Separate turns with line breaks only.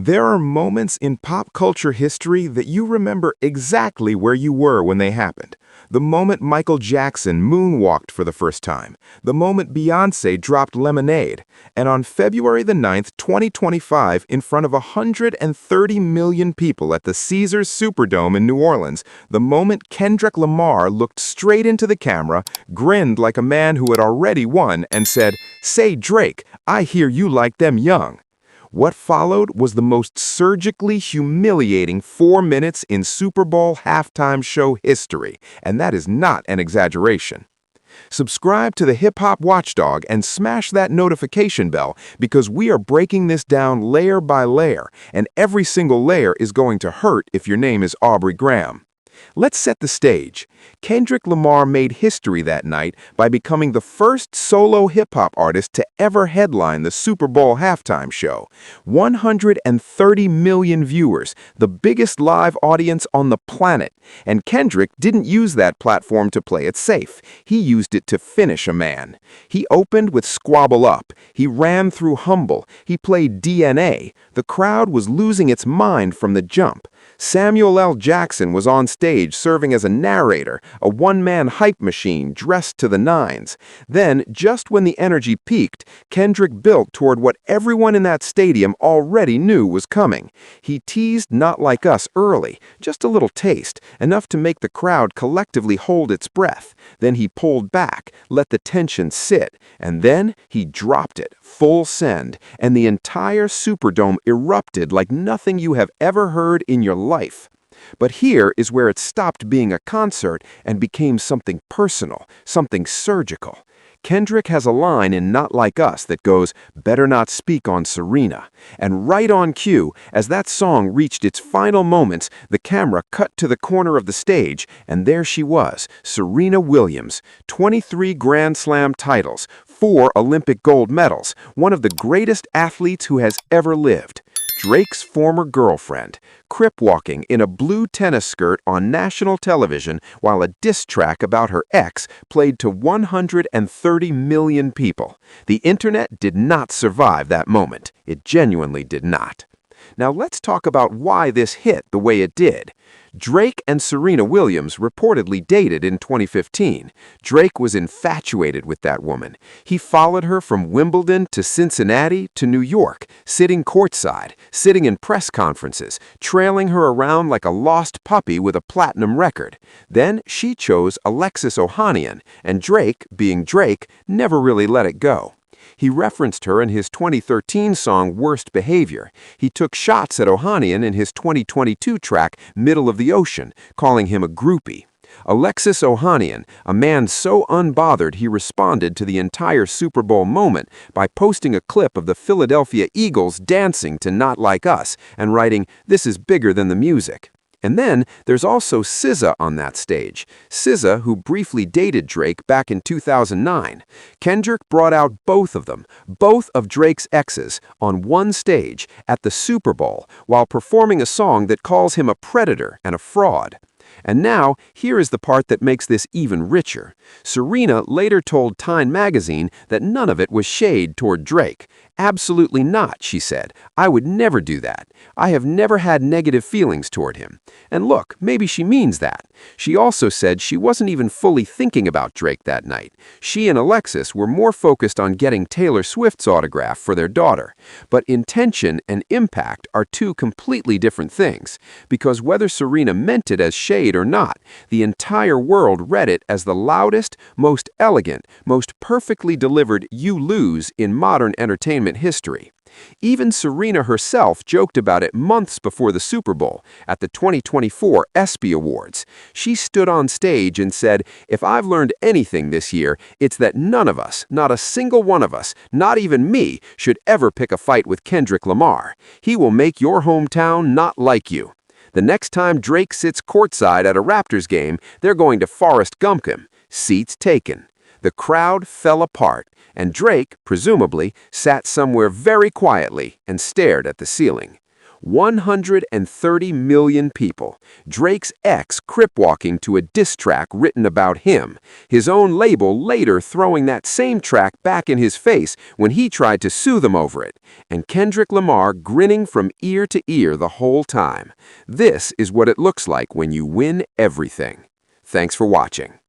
There are moments in pop culture history that you remember exactly where you were when they happened. The moment Michael Jackson moonwalked for the first time, the moment Beyoncé dropped Lemonade, and on February the 9th, 2025, in front of 130 million people at the Caesars Superdome in New Orleans, the moment Kendrick Lamar looked straight into the camera, grinned like a man who had already won, and said, "Say, Drake, I hear you like them young." What followed was the most surgically humiliating 4 minutes in Super Bowl halftime show history, and that is not an exaggeration. Subscribe to the Hip Hop Watchdog and smash that notification bell because we are breaking this down layer by layer, and every single layer is going to hurt if your name is Aubrey Graham. Let's set the stage. Kendrick Lamar made history that night by becoming the first solo hip-hop artist to ever headline the Super Bowl halftime show. 130 million viewers, the biggest live audience on the planet. And Kendrick didn't use that platform to play it safe. He used it to finish a man. He opened with Squabble Up. He ran through Humble. He played DNA. The crowd was losing its mind from the jump. Samuel L. Jackson was on stage serving as a narrator, a one-man hype machine dressed to the nines. Then, just when the energy peaked, Kendrick built toward what everyone in that stadium already knew was coming. He teased Not Like Us early, just a little taste, enough to make the crowd collectively hold its breath. Then he pulled back, let the tension sit, and then he dropped it, full send, and the entire Superdome erupted like nothing you have ever heard in your life. But here is where it stopped being a concert and became something personal, something surgical. Kendrick has a line in Not Like Us that goes, "Better not speak on Serena." And right on cue, as that song reached its final moments, the camera cut to the corner of the stage, and there she was, Serena Williams, 23 Grand Slam titles, 4 Olympic gold medals, one of the greatest athletes who has ever lived. Drake's former girlfriend, crip-walking in a blue tennis skirt on national television while a diss track about her ex played to 130 million people. The internet did not survive that moment. It genuinely did not. Now let's talk about why this hit the way it did. Drake and Serena Williams reportedly dated in 2015. Drake was infatuated with that woman. He followed her from Wimbledon to Cincinnati to New York, sitting courtside, sitting in press conferences, trailing her around like a lost puppy with a platinum record. Then she chose Alexis Ohanian, and Drake, being Drake, never really let it go. He referenced her in his 2013 song Worst Behavior. He took shots at Ohanian in his 2022 track Middle of the Ocean, calling him a groupie. Alexis Ohanian, a man so unbothered he responded to the entire Super Bowl moment by posting a clip of the Philadelphia Eagles dancing to Not Like Us and writing, "This is bigger than the music." And then there's also SZA on that stage. SZA, who briefly dated Drake back in 2009. Kendrick brought out both of them, both of Drake's exes, on one stage at the Super Bowl while performing a song that calls him a predator and a fraud. And now, here is the part that makes this even richer. Serena later told Time magazine that none of it was shade toward Drake. "Absolutely not," she said. "I would never do that. I have never had negative feelings toward him." And look, maybe she means that. She also said she wasn't even fully thinking about Drake that night. She and Alexis were more focused on getting Taylor Swift's autograph for their daughter. But intention and impact are two completely different things, because whether Serena meant it as shade or not, the entire world read it as the loudest, most elegant, most perfectly delivered "you lose" in modern entertainment history. Even Serena herself joked about it months before the Super Bowl at the 2024 ESPY Awards. She stood on stage and said, "If I've learned anything this year, it's that none of us, not a single one of us, not even me, should ever pick a fight with Kendrick Lamar. He will make your hometown not like you. The next time Drake sits courtside at a Raptors game, they're going to Forrest Gump him. Seats taken." The crowd fell apart, and Drake, presumably, sat somewhere very quietly and stared at the ceiling.
130 million people. Drake's ex crip-walking to a diss track written about him. His own label later throwing that same track back in his face when he tried to sue them over it. And Kendrick Lamar grinning from ear to ear the whole time. This is what it looks like when you win everything. Thanks for watching.